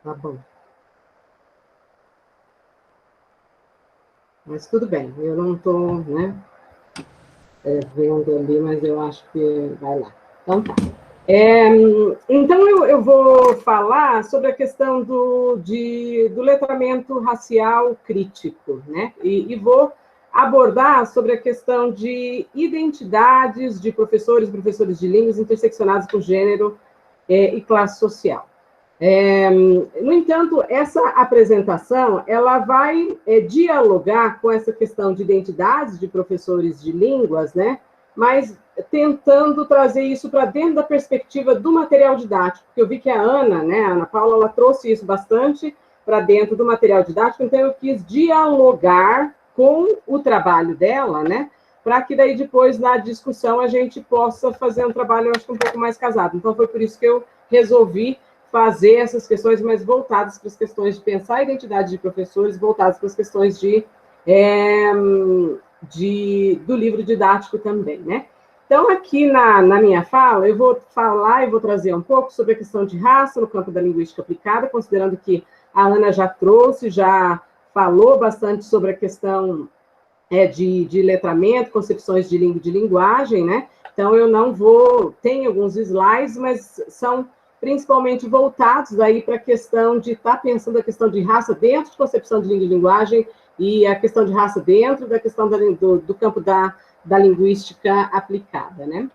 Tá bom. Mas tudo bem, eu não estou, né, vendo ali, mas eu acho que vai lá. Então tá. Então eu vou falar sobre a questão do letramento racial crítico, né? E vou abordar sobre a questão de identidades de professores e professores de línguas interseccionados com gênero e classe social. No entanto, essa apresentação ela vai dialogar com essa questão de identidades de professores de línguas, né? Mas tentando trazer isso para dentro da perspectiva do material didático, porque eu vi que a Ana, né, a Ana Paula, ela trouxe isso bastante para dentro do material didático, então eu quis dialogar com o trabalho dela, né? Para que daí depois, na discussão, a gente possa fazer um trabalho, eu acho que um pouco mais casado. Então, foi por isso que eu resolvi fazer essas questões mais voltadas para as questões de pensar a identidade de professores, voltadas para as questões do livro didático também, né? Então, aqui na minha fala, eu vou falar e vou trazer um pouco sobre a questão de raça no campo da linguística aplicada, considerando que a Ana já trouxe, já falou bastante sobre a questão de letramento, concepções de língua e de linguagem, né? Então, eu não vou... Tem alguns slides, mas são principalmente voltados aí para a questão de estar pensando a questão de raça dentro de concepção de língua e linguagem e a questão de raça dentro da questão do campo da linguística aplicada, né?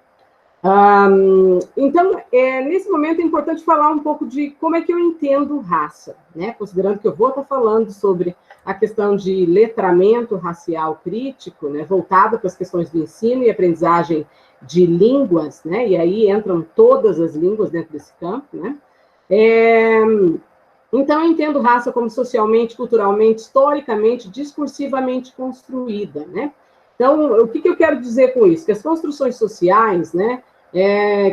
Então, nesse momento é importante falar um pouco de como é que eu entendo raça, né? Considerando que eu vou estar falando sobre a questão de letramento racial crítico, né? Voltada para as questões do ensino e aprendizagem de línguas, né? E aí entram todas as línguas dentro desse campo, né? Então, eu entendo raça como socialmente, culturalmente, historicamente, discursivamente construída, né? Então, o que eu quero dizer com isso? Que as construções sociais, né,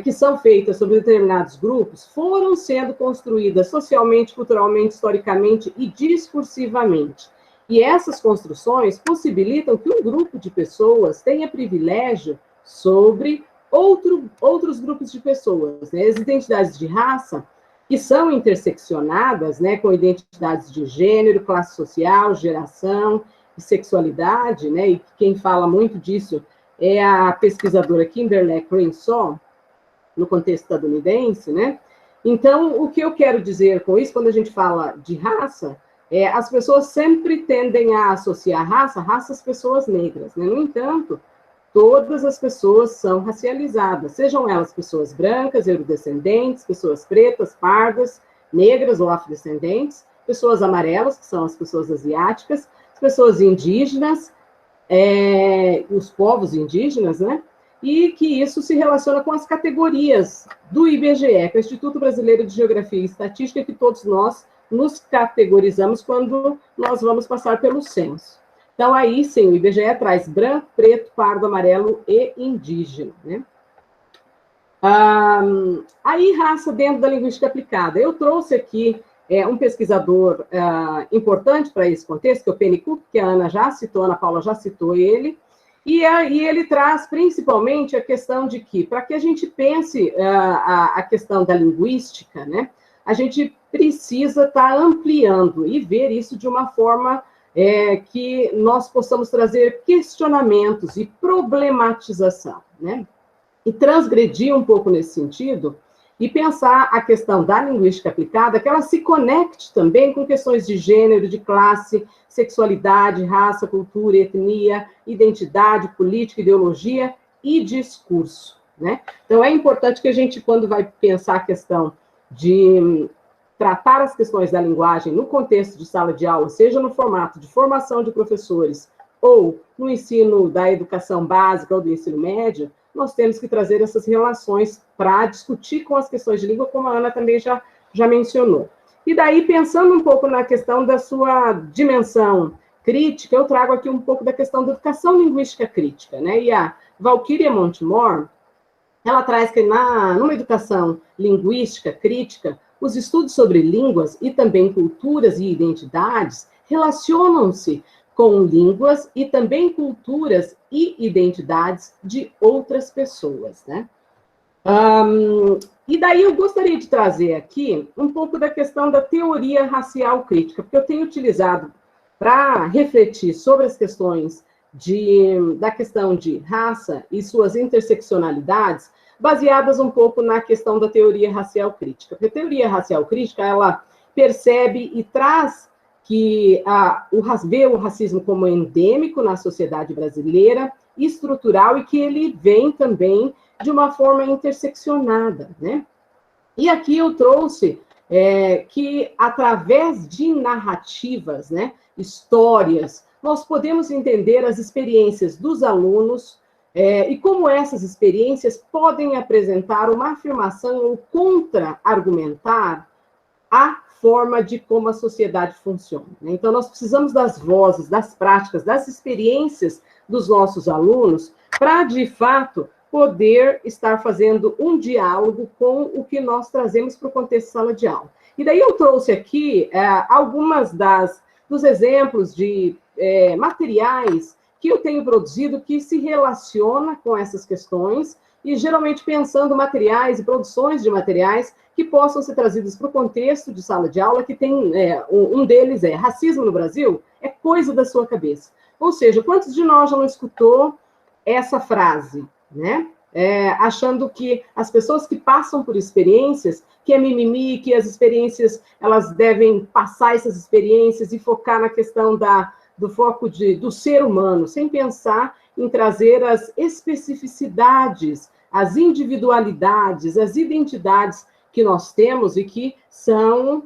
que são feitas sobre determinados grupos, foram sendo construídas socialmente, culturalmente, historicamente e discursivamente. E essas construções possibilitam que um grupo de pessoas tenha privilégio sobre outros grupos de pessoas, né? As identidades de raça, que são interseccionadas, né, com identidades de gênero, classe social, geração e sexualidade, né, e quem fala muito disso é a pesquisadora Kimberly Crenshaw, no contexto estadunidense, né? Então, o que eu quero dizer com isso, quando a gente fala de raça, as pessoas sempre tendem a associar raça às pessoas negras, né? No entanto, todas as pessoas são racializadas, sejam elas pessoas brancas, eurodescendentes, pessoas pretas, pardas, negras ou afrodescendentes, pessoas amarelas, que são as pessoas asiáticas, as pessoas indígenas, os povos indígenas, né? E que isso se relaciona com as categorias do IBGE, que é o Instituto Brasileiro de Geografia e Estatística, que todos nós nos categorizamos quando nós vamos passar pelo censo. Então, aí sim, o IBGE traz branco, preto, pardo, amarelo e indígena, né? Aí, raça dentro da linguística aplicada. Eu trouxe aqui um pesquisador importante para esse contexto, que é o Pennycook, que a Ana já citou, a Ana Paula já citou ele, e ele traz principalmente a questão de que, para que a gente pense a questão da linguística, né, a gente precisa estar ampliando e ver isso de uma forma que nós possamos trazer questionamentos e problematização, né? E transgredir um pouco nesse sentido e pensar a questão da linguística aplicada, que ela se conecte também com questões de gênero, de classe, sexualidade, raça, cultura, etnia, identidade, política, ideologia e discurso, né? Então, é importante que a gente, quando vai pensar a questão de tratar as questões da linguagem no contexto de sala de aula, seja no formato de formação de professores ou no ensino da educação básica ou do ensino médio, nós temos que trazer essas relações para discutir com as questões de língua, como a Ana também já mencionou. E daí, pensando um pouco na questão da sua dimensão crítica, eu trago aqui um pouco da questão da educação linguística crítica, né? E a Valquíria Montemor, ela traz que numa educação linguística crítica, os estudos sobre línguas e também culturas e identidades relacionam-se com línguas e também culturas e identidades de outras pessoas, né? E daí eu gostaria de trazer aqui um pouco da questão da teoria racial crítica, porque eu tenho utilizado para refletir sobre as questões da questão de raça e suas interseccionalidades, baseadas um pouco na questão da teoria racial crítica. Porque a teoria racial crítica, ela percebe e traz que vê o racismo como endêmico na sociedade brasileira, estrutural, e que ele vem também de uma forma interseccionada, né? E aqui eu trouxe que, através de narrativas, né, histórias, nós podemos entender as experiências dos alunos e como essas experiências podem apresentar uma afirmação ou contra-argumentar a forma de como a sociedade funciona. Então, nós precisamos das vozes, das práticas, das experiências dos nossos alunos para, de fato, poder estar fazendo um diálogo com o que nós trazemos para o contexto de sala de aula. E daí eu trouxe aqui algumas dos exemplos de materiais que eu tenho produzido que se relaciona com essas questões, e geralmente pensando materiais e produções de materiais que possam ser trazidos para o contexto de sala de aula, que tem, um deles é racismo no Brasil, é coisa da sua cabeça. Ou seja, quantos de nós já não escutou essa frase, né? Achando que as pessoas que passam por experiências, que é mimimi, que as experiências, elas devem passar essas experiências e focar na questão do foco do ser humano, sem pensar em trazer as especificidades, as individualidades, as identidades que nós temos e que são...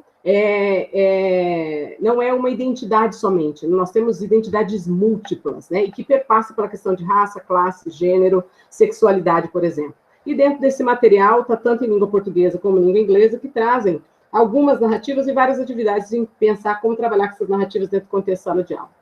não é uma identidade somente, nós temos identidades múltiplas, né, e que perpassam pela questão de raça, classe, gênero, sexualidade, por exemplo. E dentro desse material, está tanto em língua portuguesa como em língua inglesa, que trazem algumas narrativas e várias atividades em pensar como trabalhar com essas narrativas dentro do contexto de sala de aula.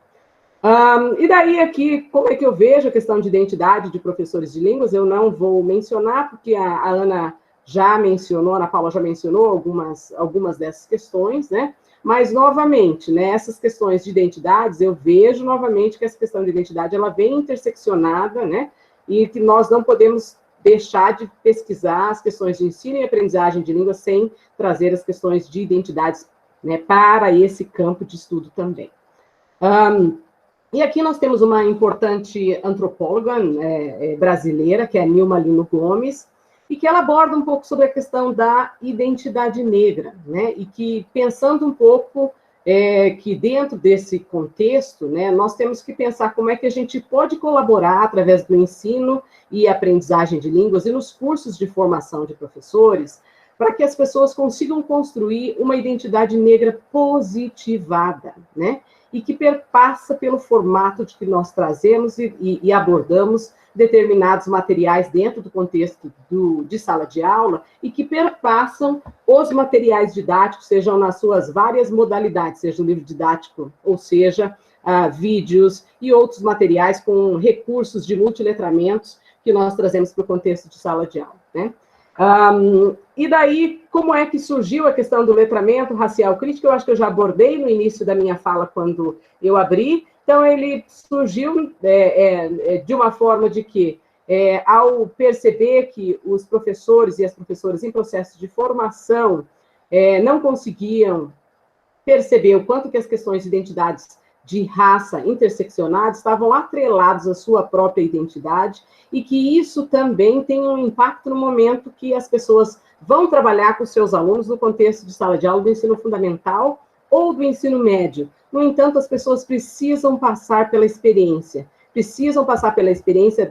E daí aqui, como é que eu vejo a questão de identidade de professores de línguas? Eu não vou mencionar, porque a Ana já mencionou, a Ana Paula já mencionou algumas dessas questões, né? Mas, novamente, né, essas questões de identidades, eu vejo novamente que essa questão de identidade, ela vem interseccionada, né? E que nós não podemos deixar de pesquisar as questões de ensino e aprendizagem de língua sem trazer as questões de identidades, né, para esse campo de estudo também. E aqui nós temos uma importante antropóloga brasileira, que é a Nilma Lino Gomes, e que ela aborda um pouco sobre a questão da identidade negra, né? E que, pensando um pouco que dentro desse contexto, né, nós temos que pensar como é que a gente pode colaborar através do ensino e aprendizagem de línguas e nos cursos de formação de professores, para que as pessoas consigam construir uma identidade negra positivada, né? E que perpassa pelo formato de que nós trazemos e abordamos determinados materiais dentro do contexto de sala de aula e que perpassam os materiais didáticos, sejam nas suas várias modalidades, seja o livro didático, ou seja, vídeos e outros materiais com recursos de multiletramentos que nós trazemos para o contexto de sala de aula, né? E daí, como é que surgiu a questão do letramento racial crítico? Eu acho que eu já abordei no início da minha fala, quando eu abri. Então, ele surgiu de uma forma de que, ao perceber que os professores e as professoras em processo de formação não conseguiam perceber o quanto que as questões de identidades de raça interseccionadas estavam atrelados à sua própria identidade e que isso também tem um impacto no momento que as pessoas vão trabalhar com seus alunos no contexto de sala de aula do ensino fundamental ou do ensino médio. No entanto, as pessoas precisam passar pela experiência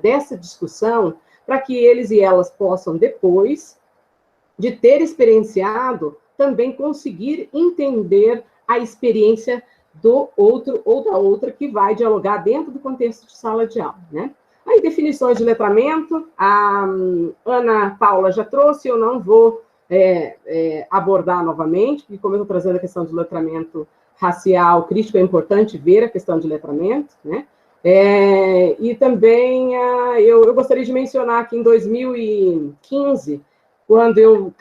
dessa discussão para que eles e elas possam, depois de ter experienciado, também conseguir entender a experiência do outro ou da outra que vai dialogar dentro do contexto de sala de aula, né? Aí, definições de letramento, a Ana Paula já trouxe, eu não vou abordar novamente, porque como eu estou trazendo a questão de letramento racial crítico, é importante ver a questão de letramento, né? E também eu gostaria de mencionar que em 2015, quando eu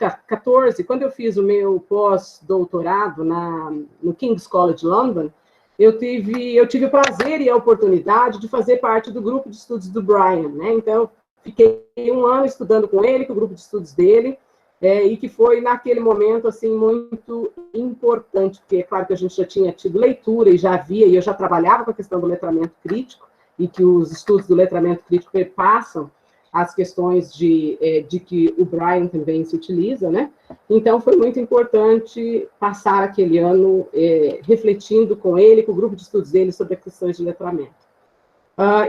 fiz o meu pós-doutorado no King's College London, eu tive o prazer e a oportunidade de fazer parte do grupo de estudos do Brian, né? Então, eu fiquei um ano estudando com ele, com o grupo de estudos dele, e que foi, naquele momento, assim, muito importante, porque é claro que a gente já tinha tido leitura e já havia, e eu já trabalhava com a questão do letramento crítico, e que os estudos do letramento crítico perpassam as questões de que o Bryan também se utiliza, né? Então, foi muito importante passar aquele ano refletindo com ele, com o grupo de estudos dele, sobre as questões de letramento.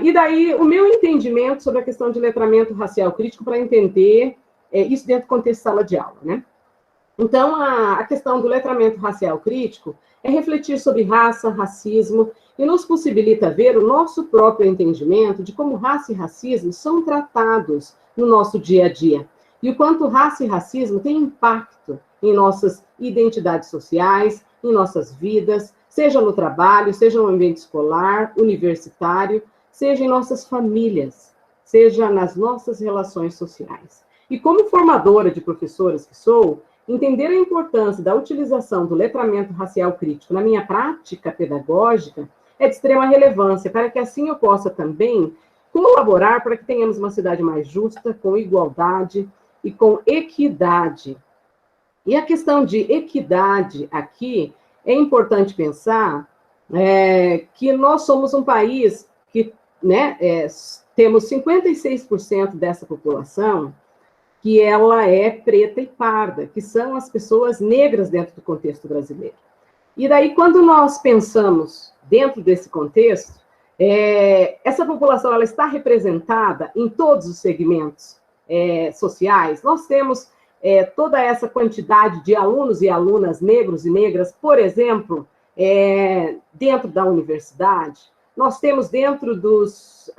E daí, o meu entendimento sobre a questão de letramento racial crítico, para entender isso dentro do contexto de sala de aula, né? Então, a questão do letramento racial crítico é refletir sobre raça, racismo, e nos possibilita ver o nosso próprio entendimento de como raça e racismo são tratados no nosso dia a dia, e o quanto raça e racismo têm impacto em nossas identidades sociais, em nossas vidas, seja no trabalho, seja no ambiente escolar, universitário, seja em nossas famílias, seja nas nossas relações sociais. E como formadora de professores que sou, entender a importância da utilização do letramento racial crítico na minha prática pedagógica é de extrema relevância, para que assim eu possa também colaborar para que tenhamos uma cidade mais justa, com igualdade e com equidade. E a questão de equidade aqui, é importante pensar que nós somos um país que, né, temos 56% dessa população que ela é preta e parda, que são as pessoas negras dentro do contexto brasileiro. E daí, quando nós pensamos dentro desse contexto, essa população ela está representada em todos os segmentos sociais. Nós temos toda essa quantidade de alunos e alunas negros e negras, por exemplo, dentro da universidade. Nós temos dentro dos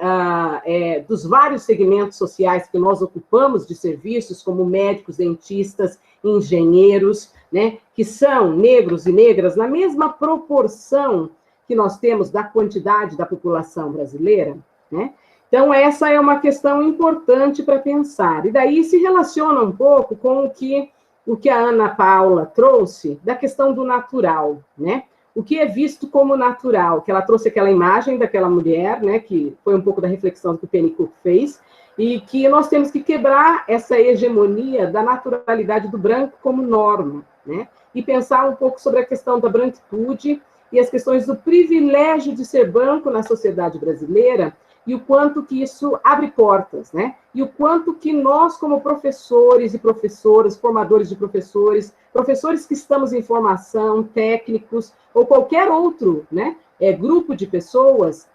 vários segmentos sociais que nós ocupamos de serviços, como médicos, dentistas, engenheiros, né, que são negros e negras na mesma proporção que nós temos da quantidade da população brasileira, né? Então, essa é uma questão importante para pensar. E daí se relaciona um pouco com o que a Ana Paula trouxe da questão do natural, né? O que é visto como natural, que ela trouxe aquela imagem daquela mulher, né, que foi um pouco da reflexão que o Pennycook fez, e que nós temos que quebrar essa hegemonia da naturalidade do branco como norma, né, e pensar um pouco sobre a questão da branquitude e as questões do privilégio de ser branco na sociedade brasileira, e o quanto que isso abre portas, né? E o quanto que nós, como professores e professoras, formadores de professores, professores que estamos em formação, técnicos, ou qualquer outro, né, grupo de pessoas,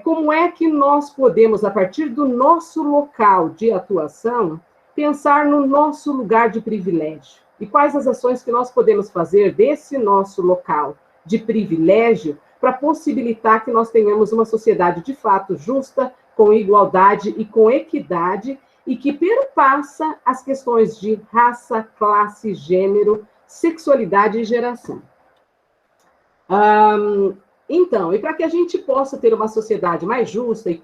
como é que nós podemos, a partir do nosso local de atuação, pensar no nosso lugar de privilégio? E quais as ações que nós podemos fazer desse nosso local de privilégio para possibilitar que nós tenhamos uma sociedade de fato justa, com igualdade e com equidade, e que perpassa as questões de raça, classe, gênero, sexualidade e geração. Então, e para que a gente possa ter uma sociedade mais justa e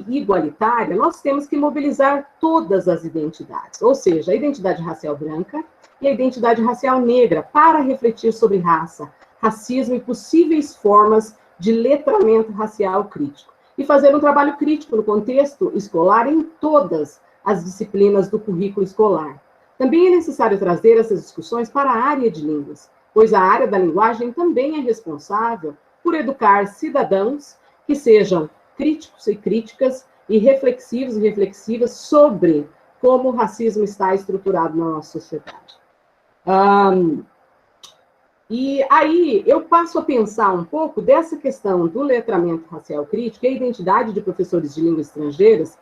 igualitária, nós temos que mobilizar todas as identidades, ou seja, a identidade racial branca e a identidade racial negra, para refletir sobre raça, racismo e possíveis formas de letramento racial crítico. E fazer um trabalho crítico no contexto escolar em todas as disciplinas do currículo escolar. Também é necessário trazer essas discussões para a área de línguas, pois a área da linguagem também é responsável por educar cidadãos que sejam críticos e críticas e reflexivos e reflexivas sobre como o racismo está estruturado na nossa sociedade. E aí eu passo a pensar um pouco dessa questão do letramento racial crítico e a identidade de professores de línguas estrangeiras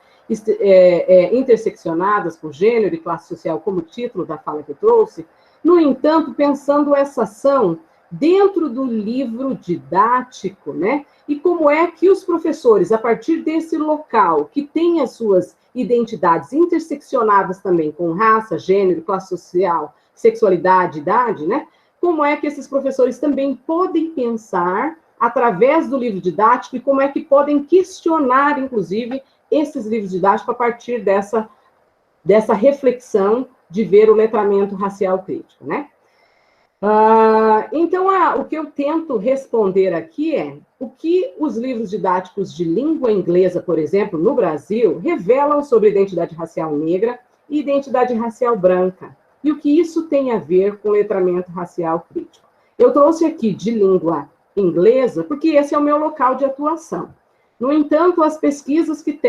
interseccionadas por gênero e classe social, como título da fala que eu trouxe. No entanto, pensando essa ação dentro do livro didático, né? E como é que os professores, a partir desse local, que tem as suas identidades interseccionadas também com raça, gênero, classe social, sexualidade, idade, né? Como é que esses professores também podem pensar através do livro didático e como é que podem questionar, inclusive, esses livros didáticos a partir dessa reflexão de ver o letramento racial crítico, né? Então, o que eu tento responder aqui é o que os livros didáticos de língua inglesa, por exemplo, no Brasil, revelam sobre a identidade racial negra e identidade racial branca. E o que isso tem a ver com letramento racial crítico? Eu trouxe aqui de língua inglesa, porque esse é o meu local de atuação. No entanto, as pesquisas que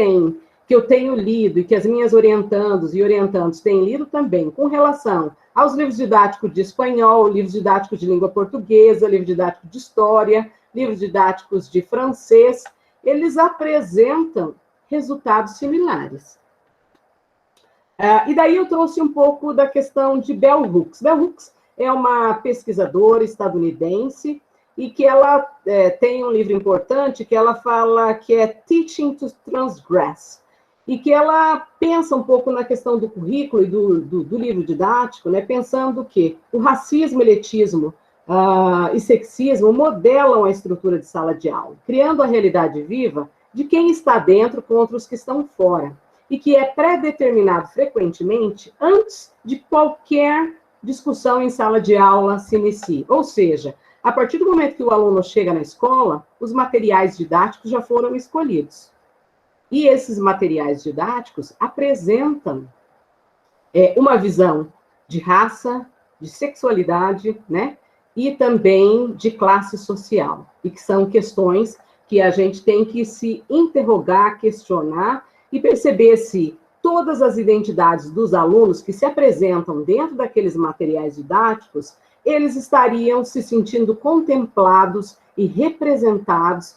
eu tenho lido e que as minhas orientandos e orientandos têm lido também, com relação aos livros didáticos de espanhol, livros didáticos de língua portuguesa, livros didáticos de história, livros didáticos de francês, eles apresentam resultados similares. E daí eu trouxe um pouco da questão de Bell Hooks. Bell Hooks é uma pesquisadora estadunidense e que ela tem um livro importante que ela fala que é Teaching to Transgress, e que ela pensa um pouco na questão do currículo e do livro didático, né, pensando que o racismo, elitismo e sexismo modelam a estrutura de sala de aula, criando a realidade viva de quem está dentro contra os que estão fora, e que é pré-determinado frequentemente antes de qualquer discussão em sala de aula se inicie. Ou seja, a partir do momento que o aluno chega na escola, os materiais didáticos já foram escolhidos. E esses materiais didáticos apresentam uma visão de raça, de sexualidade, né? E também de classe social. E que são questões que a gente tem que se interrogar, questionar e perceber se todas as identidades dos alunos que se apresentam dentro daqueles materiais didáticos, eles estariam se sentindo contemplados e representados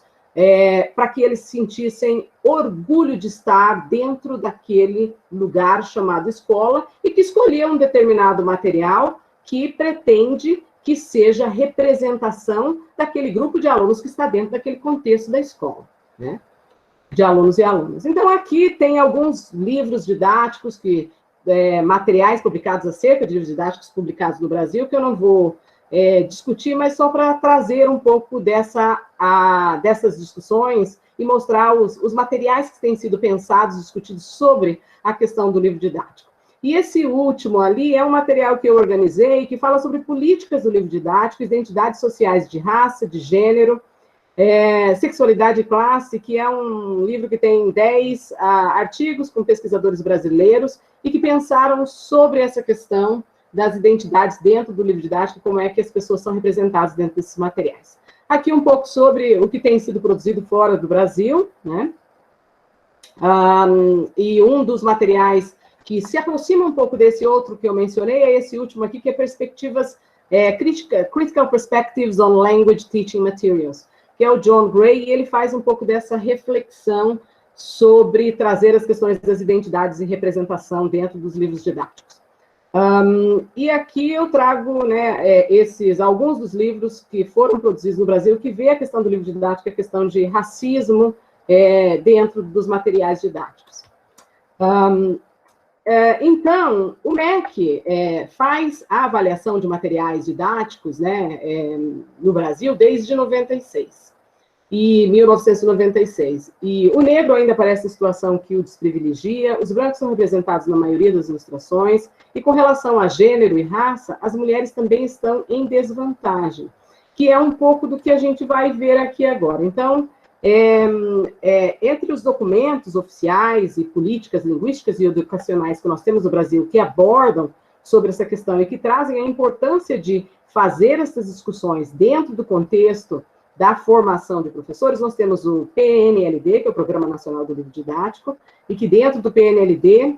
para que eles sentissem orgulho de estar dentro daquele lugar chamado escola e que escolhiam um determinado material que pretende que seja representação daquele grupo de alunos que está dentro daquele contexto da escola, né? De alunos e alunas. Então, aqui tem alguns livros didáticos, materiais publicados acerca de livros didáticos publicados no Brasil, que eu não vou discutir, mas só para trazer um pouco dessas discussões e mostrar os materiais que têm sido pensados, discutidos sobre a questão do livro didático. E esse último ali é um material que eu organizei, que fala sobre políticas do livro didático, identidades sociais de raça, de gênero, Sexualidade e Classe, que é um livro que tem 10 artigos com pesquisadores brasileiros e que pensaram sobre essa questão das identidades dentro do livro didático, como é que as pessoas são representadas dentro desses materiais. Aqui um pouco sobre o que tem sido produzido fora do Brasil, né? E um dos materiais que se aproxima um pouco desse outro que eu mencionei é esse último aqui, que é Perspectivas, Critical Perspectives on Language Teaching Materials, que é o John Gray, e ele faz um pouco dessa reflexão sobre trazer as questões das identidades e representação dentro dos livros didáticos. E aqui eu trago, né, alguns dos livros que foram produzidos no Brasil, que vê a questão do livro didático, a questão de racismo dentro dos materiais didáticos. Então, o MEC faz a avaliação de materiais didáticos, né, no Brasil desde 1996. E o negro ainda parece a situação que o desprivilegia, os brancos são representados na maioria das ilustrações, e com relação a gênero e raça, as mulheres também estão em desvantagem, que é um pouco do que a gente vai ver aqui agora. Então, entre os documentos oficiais e políticas linguísticas e educacionais que nós temos no Brasil que abordam sobre essa questão e que trazem a importância de fazer essas discussões dentro do contexto da formação de professores, nós temos o PNLD, que é o Programa Nacional do Livro Didático, e que dentro do PNLD,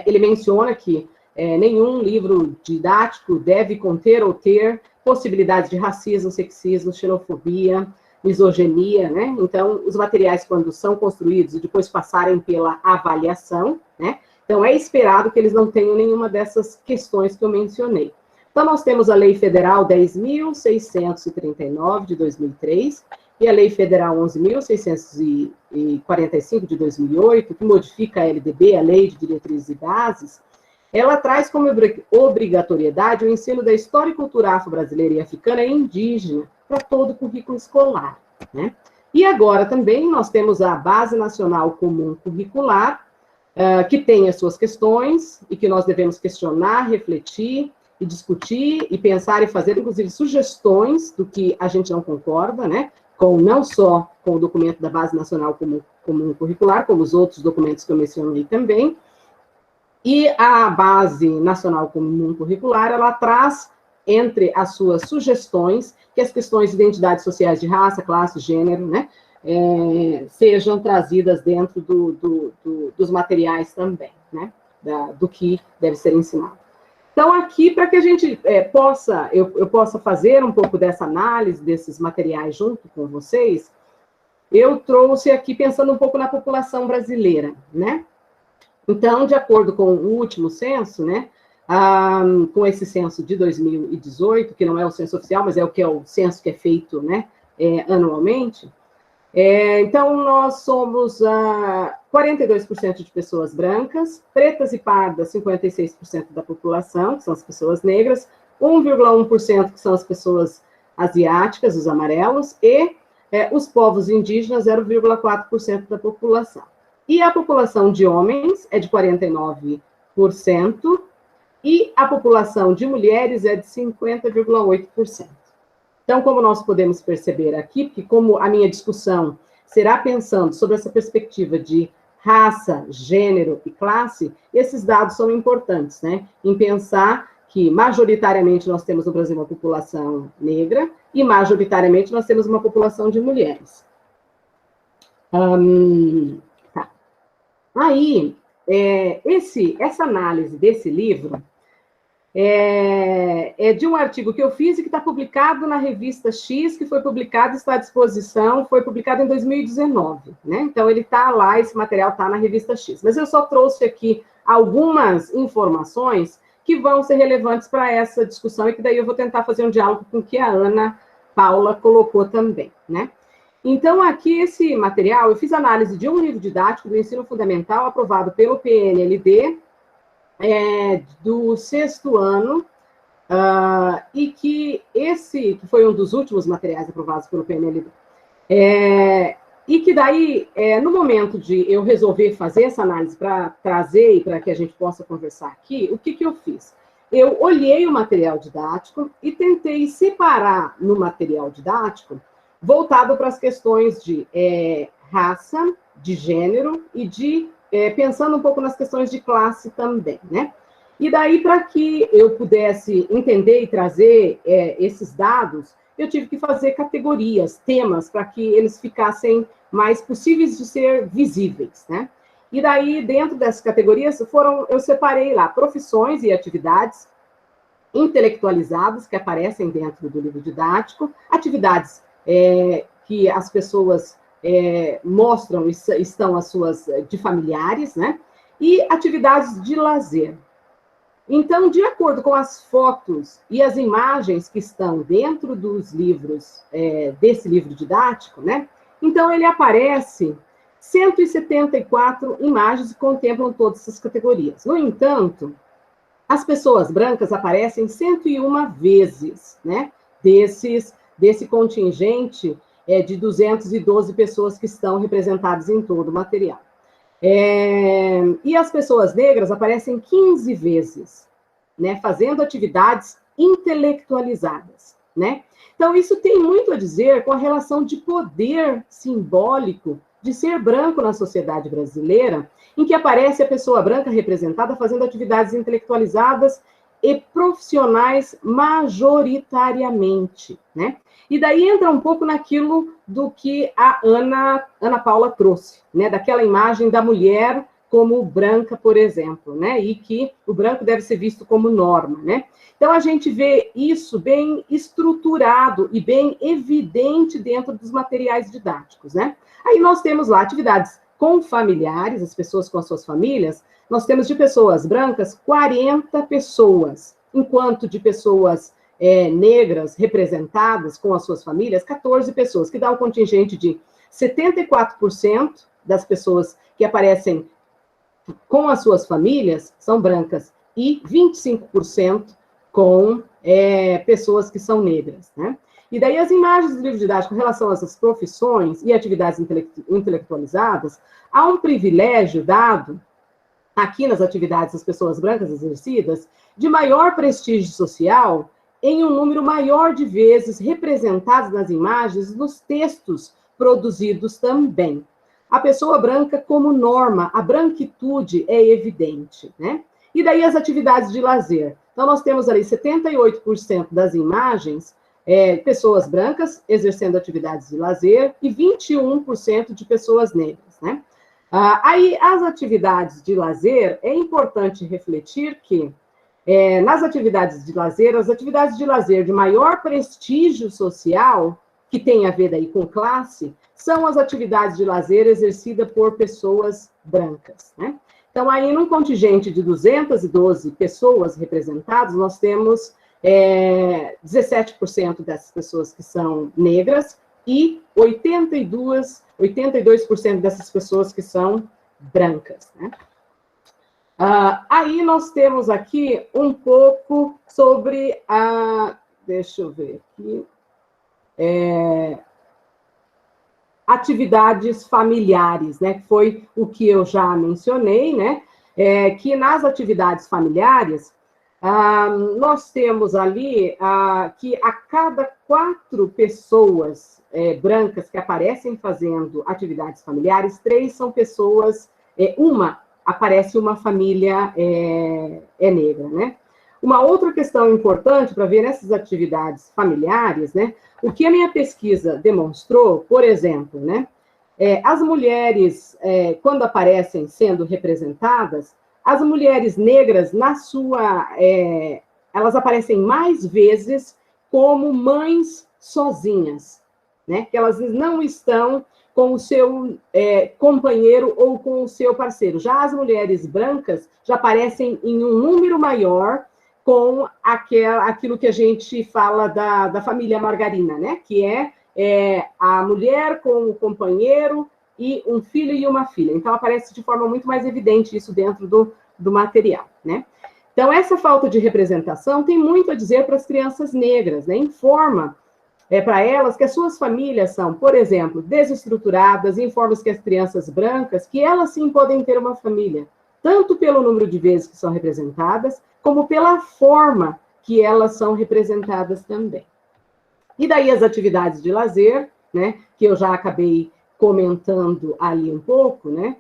ele menciona que nenhum livro didático deve conter ou ter possibilidades de racismo, sexismo, xenofobia, misoginia, né? Então, os materiais, quando são construídos e depois passarem pela avaliação, né? Então, é esperado que eles não tenham nenhuma dessas questões que eu mencionei. Então, nós temos a Lei Federal 10.639, de 2003, e a Lei Federal 11.645, de 2008, que modifica a LDB, a Lei de Diretrizes e Bases. Ela traz como obrigatoriedade o ensino da história e cultura afro-brasileira e africana e indígena para todo o currículo escolar, né? E agora também nós temos a Base Nacional Comum Curricular, que tem as suas questões e que nós devemos questionar, refletir e discutir e pensar e fazer, inclusive, sugestões do que a gente não concorda, né? Não só com o documento da Base Nacional Comum Curricular, como os outros documentos que eu mencionei também. E a Base Nacional Comum Curricular, ela traz entre as suas sugestões que as questões de identidades sociais de raça, classe, gênero, né, sejam trazidas dentro dos materiais também, né, do que deve ser ensinado. Então, aqui, para que a gente eu possa fazer um pouco dessa análise desses materiais junto com vocês, eu trouxe aqui pensando um pouco na população brasileira, né? Então, de acordo com o último censo, né, com esse censo de 2018, que não é o censo oficial, mas é o censo que é feito, né, anualmente, então, nós somos 42% de pessoas brancas, pretas e pardas, 56% da população, que são as pessoas negras, 1,1% que são as pessoas asiáticas, os amarelos, e os povos indígenas, 0,4% da população. E a população de homens é de 49%, e a população de mulheres é de 50,8%. Então, como nós podemos perceber aqui, porque como a minha discussão será pensando sobre essa perspectiva de raça, gênero e classe, esses dados são importantes, né? Em pensar que, majoritariamente, nós temos no Brasil uma população negra e, majoritariamente, nós temos uma população de mulheres. Tá. Aí, essa análise desse livro é de um artigo que eu fiz e que está publicado na revista X, que foi publicado, está à disposição, foi publicado em 2019, né? Então, ele está lá, esse material está na revista X. Mas eu só trouxe aqui algumas informações que vão ser relevantes para essa discussão e que daí eu vou tentar fazer um diálogo com o que a Ana Paula colocou também, né? Então, aqui, esse material, eu fiz análise de um livro didático do ensino fundamental aprovado pelo PNLD, do 6º ano, e que esse foi um dos últimos materiais aprovados pelo PNLD. E que daí, no momento de eu resolver fazer essa análise para trazer e para que a gente possa conversar aqui, o que eu fiz? Eu olhei o material didático e tentei separar no material didático voltado para as questões de raça, de gênero e pensando um pouco nas questões de classe também, né? E daí, para que eu pudesse entender e trazer esses dados, eu tive que fazer categorias, temas, para que eles ficassem mais possíveis de ser visíveis, né? E daí, dentro dessas categorias, eu separei lá profissões e atividades intelectualizadas que aparecem dentro do livro didático, atividades que as pessoas mostram, estão as suas de familiares, né? E atividades de lazer. Então, de acordo com as fotos e as imagens que estão dentro dos livros, desse livro didático, né? Então, ele aparece 174 imagens que contemplam todas essas categorias. No entanto, as pessoas brancas aparecem 101 vezes, né? Desse contingente de 212 pessoas que estão representadas em todo o material. E as pessoas negras aparecem 15 vezes, né, fazendo atividades intelectualizadas, né? Então, isso tem muito a dizer com a relação de poder simbólico de ser branco na sociedade brasileira, em que aparece a pessoa branca representada fazendo atividades intelectualizadas e profissionais majoritariamente, né? E daí entra um pouco naquilo do que a Ana Paula trouxe, né? Daquela imagem da mulher como branca, por exemplo, né? E que o branco deve ser visto como norma, né? Então, a gente vê isso bem estruturado e bem evidente dentro dos materiais didáticos, né? Aí nós temos lá atividades com familiares, as pessoas com as suas famílias, nós temos de pessoas brancas 40 pessoas, enquanto de pessoas negras representadas com as suas famílias, 14 pessoas, que dá um contingente de 74% das pessoas que aparecem com as suas famílias são brancas e 25% com pessoas que são negras, né? E daí as imagens do livro didático em relação a essas profissões e atividades intelectualizadas, há um privilégio dado aqui nas atividades das pessoas brancas exercidas de maior prestígio social em um número maior de vezes representados nas imagens, nos textos produzidos também. A pessoa branca como norma, a branquitude é evidente, né? E daí as atividades de lazer. Então, nós temos ali 78% das imagens, pessoas brancas exercendo atividades de lazer e 21% de pessoas negras, né? Aí, as atividades de lazer, é importante refletir que, nas atividades de lazer, as atividades de lazer de maior prestígio social, que tem a ver daí com classe, são as atividades de lazer exercidas por pessoas brancas, né? Então, aí, num contingente de 212 pessoas representadas, nós temos 17% dessas pessoas que são negras e 82% dessas pessoas que são brancas, né? Aí nós temos aqui um pouco sobre deixa eu ver aqui, atividades familiares, né? Que foi o que eu já mencionei, né? Que nas atividades familiares, nós temos ali que a cada 4 pessoas brancas que aparecem fazendo atividades familiares, 3 são pessoas, aparece uma família negra, né? Uma outra questão importante para ver nessas atividades familiares, né? O que a minha pesquisa demonstrou, por exemplo, né? As mulheres, quando aparecem sendo representadas, as mulheres negras, elas aparecem mais vezes como mães sozinhas, né? Que elas não estão com o seu companheiro ou com o seu parceiro. Já as mulheres brancas já aparecem em um número maior com aquilo que a gente fala da família margarina, né? Que é a mulher com o companheiro e um filho e uma filha. Então, aparece de forma muito mais evidente isso dentro do material, né? Então, essa falta de representação tem muito a dizer para as crianças negras, né? Informa para elas que as suas famílias são, por exemplo, desestruturadas, informa que as crianças brancas, que elas sim podem ter uma família, tanto pelo número de vezes que são representadas, como pela forma que elas são representadas também. E daí as atividades de lazer, né, que eu já acabei comentando ali um pouco, né,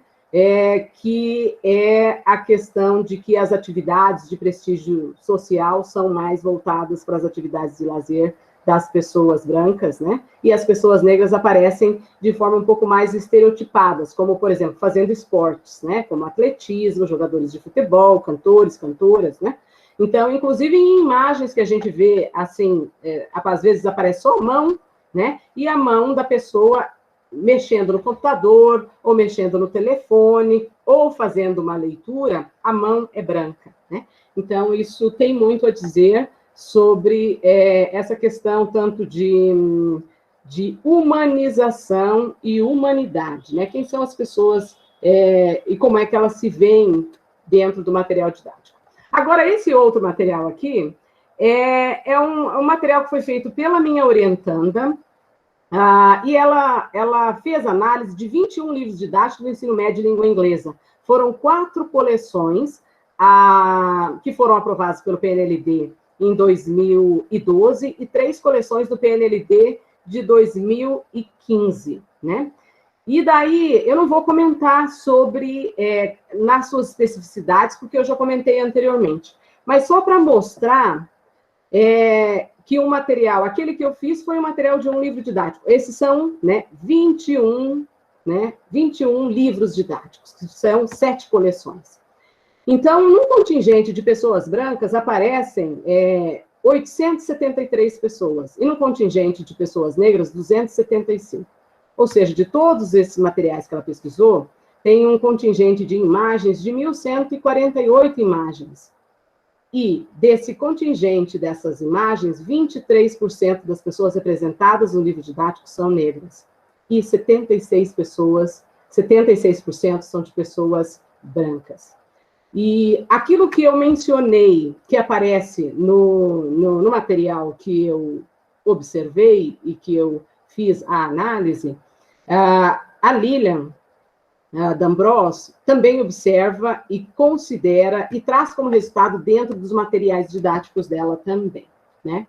que é a questão de que as atividades de prestígio social são mais voltadas para as atividades de lazer das pessoas brancas, né, e as pessoas negras aparecem de forma um pouco mais estereotipadas, como, por exemplo, fazendo esportes, né, como atletismo, jogadores de futebol, cantores, cantoras, né. Então, inclusive em imagens que a gente vê, assim, às vezes aparece só a mão, né, e a mão da pessoa mexendo no computador, ou mexendo no telefone, ou fazendo uma leitura, a mão é branca, né. Então, isso tem muito a dizer sobre essa questão tanto de humanização e humanidade, né? Quem são as pessoas e como é que elas se veem dentro do material didático. Agora, esse outro material aqui é um material que foi feito pela minha orientanda, e ela fez análise de 21 livros didáticos do ensino médio de língua inglesa. Foram 4 coleções que foram aprovadas pelo PNLD em 2012 e 3 coleções do PNLD de 2015, né? E daí, eu não vou comentar sobre, nas suas especificidades, porque eu já comentei anteriormente, mas só para mostrar que o material, aquele que eu fiz foi o material de um livro didático. Esses são, né, 21 livros didáticos, que são 7 coleções. Então, num contingente de pessoas brancas, aparecem 873 pessoas, e no contingente de pessoas negras, 275. Ou seja, de todos esses materiais que ela pesquisou, tem um contingente de imagens de 1.148 imagens. E desse contingente dessas imagens, 23% das pessoas representadas no livro didático são negras. E 76% são de pessoas brancas. E aquilo que eu mencionei, que aparece no material que eu observei e que eu fiz a análise, a Lilian D'Ambrós também observa e considera e traz como resultado dentro dos materiais didáticos dela também, né?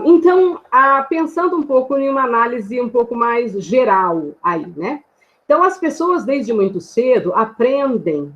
Então, pensando um pouco em uma análise um pouco mais geral aí, né? Então, as pessoas, desde muito cedo, aprendem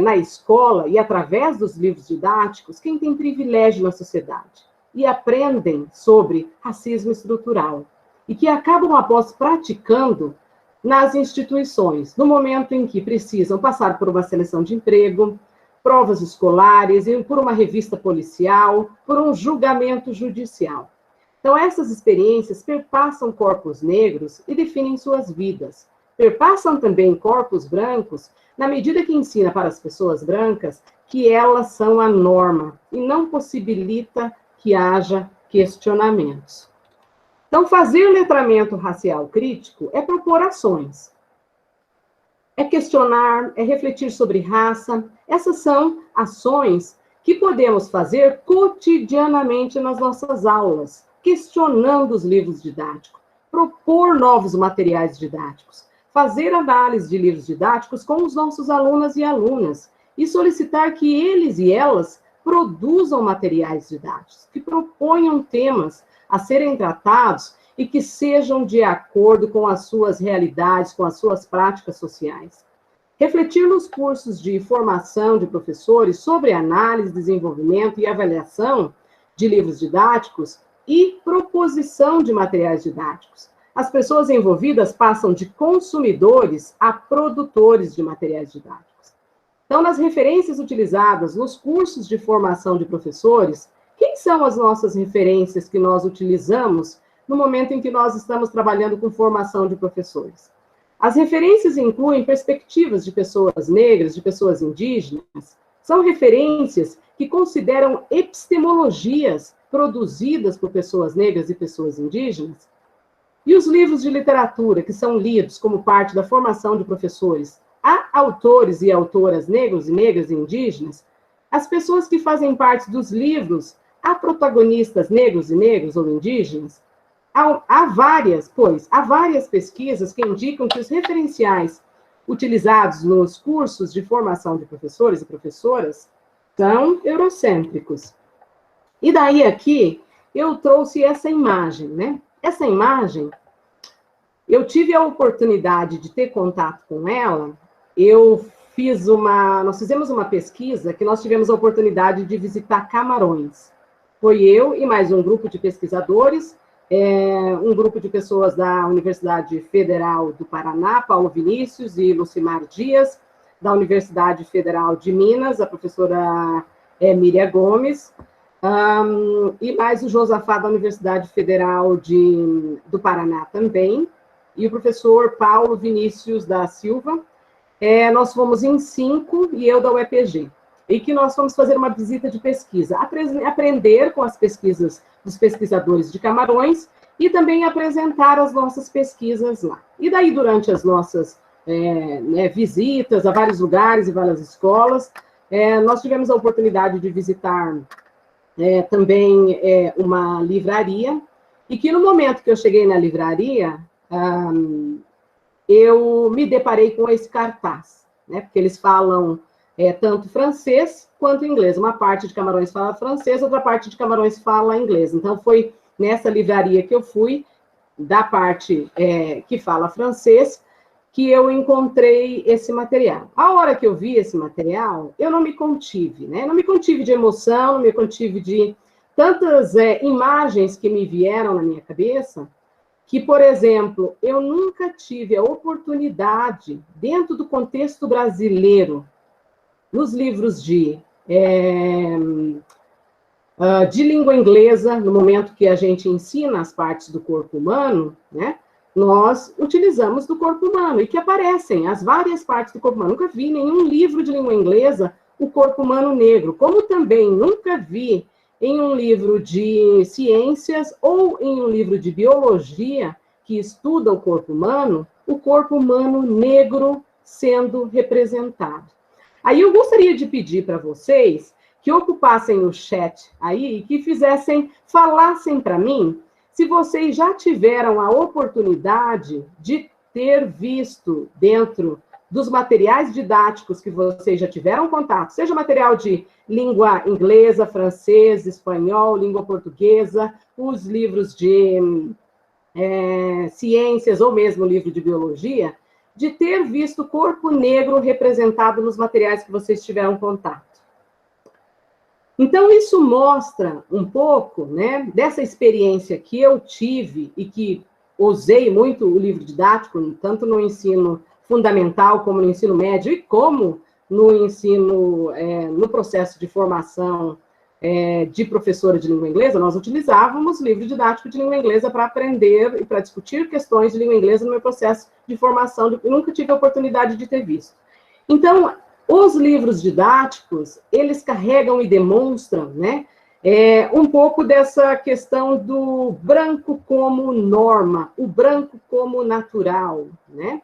na escola e através dos livros didáticos quem tem privilégio na sociedade e aprendem sobre racismo estrutural e que acabam após praticando nas instituições, no momento em que precisam passar por uma seleção de emprego, provas escolares, por uma revista policial, por um julgamento judicial. Então, essas experiências perpassam corpos negros e definem suas vidas. Perpassam também corpos brancos, na medida que ensina para as pessoas brancas que elas são a norma e não possibilita que haja questionamentos. Então, fazer letramento racial crítico é propor ações. É questionar, é refletir sobre raça. Essas são ações que podemos fazer cotidianamente nas nossas aulas, questionando os livros didáticos, propor novos materiais didáticos, fazer análise de livros didáticos com os nossos alunos e alunas e solicitar que eles e elas produzam materiais didáticos, que proponham temas a serem tratados e que sejam de acordo com as suas realidades, com as suas práticas sociais. Refletir nos cursos de formação de professores sobre análise, desenvolvimento e avaliação de livros didáticos e proposição de materiais didáticos. As pessoas envolvidas passam de consumidores a produtores de materiais didáticos. Então, nas referências utilizadas nos cursos de formação de professores, quem são as nossas referências que nós utilizamos no momento em que nós estamos trabalhando com formação de professores? As referências incluem perspectivas de pessoas negras, de pessoas indígenas, são referências que consideram epistemologias produzidas por pessoas negras e pessoas indígenas, e os livros de literatura que são lidos como parte da formação de professores a autores e autoras negros e negras e indígenas, as pessoas que fazem parte dos livros a protagonistas negros e negros ou indígenas. Há várias pesquisas que indicam que os referenciais utilizados nos cursos de formação de professores e professoras são eurocêntricos. E daí aqui, eu trouxe essa imagem, né? Essa imagem, eu tive a oportunidade de ter contato com ela, nós fizemos uma pesquisa que nós tivemos a oportunidade de visitar Camarões. Foi eu e mais um grupo de pesquisadores, um grupo de pessoas da Universidade Federal do Paraná, Paulo Vinícius e Lucimar Dias, da Universidade Federal de Minas, a professora Miriam Gomes, e mais o Josafá da Universidade Federal do Paraná também, e o professor Paulo Vinícius da Silva. Nós fomos em 5, e eu da UEPG, e que nós fomos fazer uma visita de pesquisa, aprender com as pesquisas dos pesquisadores de Camarões, e também apresentar as nossas pesquisas lá. E daí, durante as nossas visitas a vários lugares e várias escolas, nós tivemos a oportunidade de visitar também uma livraria, e que no momento que eu cheguei na livraria, eu me deparei com esse cartaz, né? Porque eles falam tanto francês quanto inglês. Uma parte de Camarões fala francês, outra parte de Camarões fala inglês. Então, foi nessa livraria que eu fui, da parte que fala francês, que eu encontrei esse material. A hora que eu vi esse material, eu não me contive, né? Não me contive de emoção, não me contive de tantas imagens que me vieram na minha cabeça, que, por exemplo, eu nunca tive a oportunidade, dentro do contexto brasileiro, nos livros de língua inglesa, no momento que a gente ensina as partes do corpo humano, né, nós utilizamos do corpo humano, e que aparecem as várias partes do corpo humano. Nunca vi nenhum livro de língua inglesa o corpo humano negro, como também nunca vi em um livro de ciências ou em um livro de biologia que estuda o corpo humano negro sendo representado. Aí eu gostaria de pedir para vocês que ocupassem o chat aí e que falassem para mim se vocês já tiveram a oportunidade de ter visto dentro dos materiais didáticos que vocês já tiveram contato, seja material de língua inglesa, francês, espanhol, língua portuguesa, os livros de ciências ou mesmo livro de biologia, de ter visto corpo negro representado nos materiais que vocês tiveram contato. Então, isso mostra um pouco, né, dessa experiência que eu tive e que usei muito o livro didático, tanto no ensino fundamental como no ensino médio e como no ensino, no processo de formação de professora de língua inglesa, nós utilizávamos livro didático de língua inglesa para aprender e para discutir questões de língua inglesa no meu processo de formação. Eu nunca tive a oportunidade de ter visto. Então, os livros didáticos, eles carregam e demonstram, né, um pouco dessa questão do branco como norma, o branco como natural, né?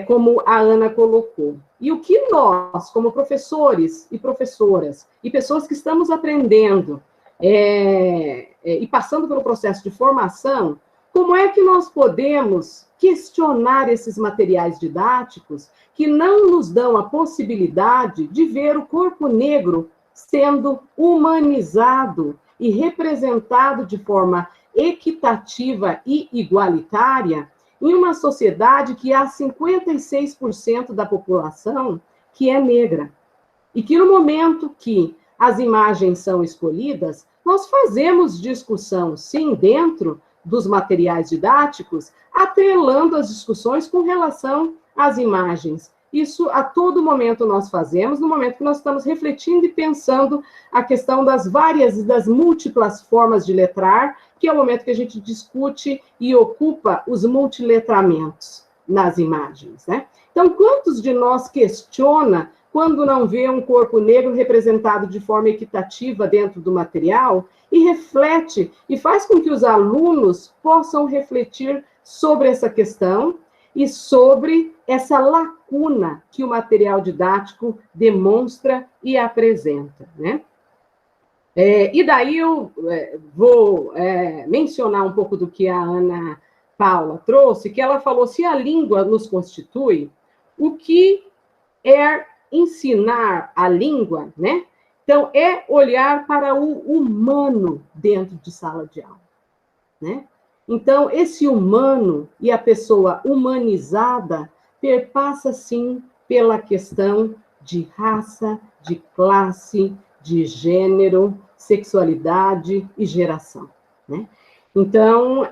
Como a Ana colocou. E o que nós, como professores e professoras, e pessoas que estamos aprendendo e passando pelo processo de formação, como é que nós podemos questionar esses materiais didáticos que não nos dão a possibilidade de ver o corpo negro sendo humanizado e representado de forma equitativa e igualitária em uma sociedade que há 56% da população que é negra. E que no momento que as imagens são escolhidas, nós fazemos discussão, sim, dentro dos materiais didáticos, atrelando as discussões com relação às imagens. Isso a todo momento nós fazemos, no momento que nós estamos refletindo e pensando a questão das várias e das múltiplas formas de letrar, que é o momento que a gente discute e ocupa os multiletramentos nas imagens, né? Então, quantos de nós questiona quando não vê um corpo negro representado de forma equitativa dentro do material e reflete e faz com que os alunos possam refletir sobre essa questão e sobre essa lacuna que o material didático demonstra e apresenta, né? E daí eu vou mencionar um pouco do que a Ana Paula trouxe, que ela falou, se a língua nos constitui, o que é ensinar a língua, né? Então, é olhar para o humano dentro de sala de aula, né? Então, esse humano e a pessoa humanizada perpassa, sim, pela questão de raça, de classe, de gênero, sexualidade e geração, né? Então,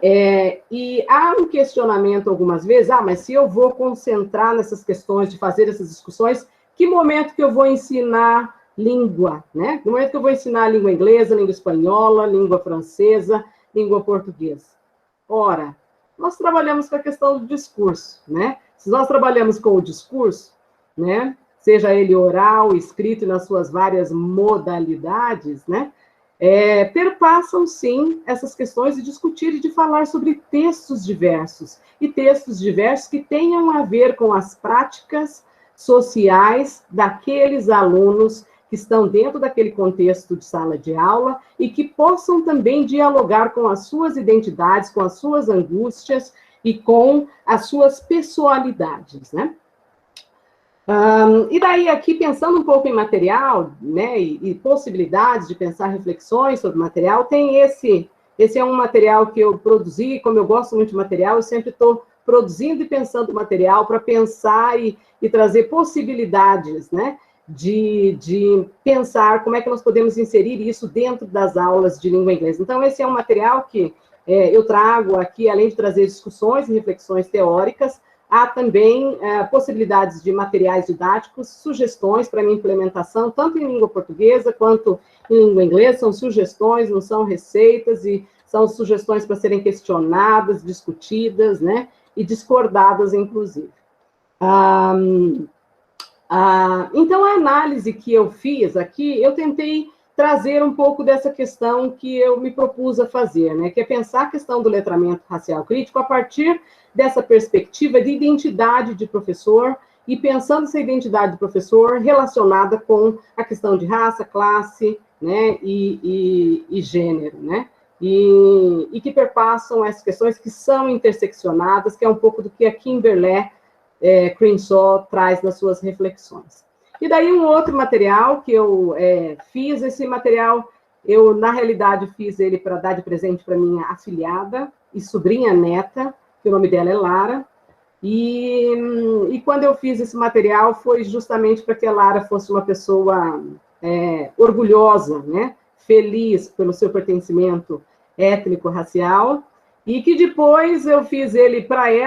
e há um questionamento algumas vezes, mas se eu vou concentrar nessas questões de fazer essas discussões, que momento que eu vou ensinar língua, né? No momento que eu vou ensinar língua inglesa, língua espanhola, língua francesa, língua portuguesa. Ora, nós trabalhamos com a questão do discurso, né? Se nós trabalhamos com o discurso, né? Seja ele oral, escrito e nas suas várias modalidades, né? Perpassam, sim, essas questões de discutir e de falar sobre textos diversos, e textos diversos que tenham a ver com as práticas sociais daqueles alunos que estão dentro daquele contexto de sala de aula e que possam também dialogar com as suas identidades, com as suas angústias e com as suas pessoalidades, né? E daí, aqui, pensando um pouco em material, né, e possibilidades de pensar reflexões sobre material, tem esse é um material que eu produzi, como eu gosto muito de material, eu sempre estou produzindo e pensando material para pensar e trazer possibilidades, né, de pensar como é que nós podemos inserir isso dentro das aulas de língua inglesa. Então, esse é um material que eu trago aqui, além de trazer discussões e reflexões teóricas, há também possibilidades de materiais didáticos, sugestões para minha implementação, tanto em língua portuguesa quanto em língua inglesa. São sugestões, não são receitas, e são sugestões para serem questionadas, discutidas, né, e discordadas, inclusive. Então, a análise que eu fiz aqui, eu tentei trazer um pouco dessa questão que eu me propus a fazer, né, que é pensar a questão do letramento racial crítico a partir dessa perspectiva de identidade de professor, e pensando essa identidade de professor relacionada com a questão de raça, classe, né, e gênero, né, e que perpassam essas questões que são interseccionadas, que é um pouco do que a Kimberlé Crenshaw traz nas suas reflexões. E daí um outro material que eu fiz, esse material, eu, na realidade, fiz ele para dar de presente para minha afilhada e sobrinha neta, que o nome dela é Lara, E quando eu fiz esse material, foi justamente para que a Lara fosse uma pessoa orgulhosa, né? Feliz pelo seu pertencimento étnico-racial, e que depois eu fiz ele para ela,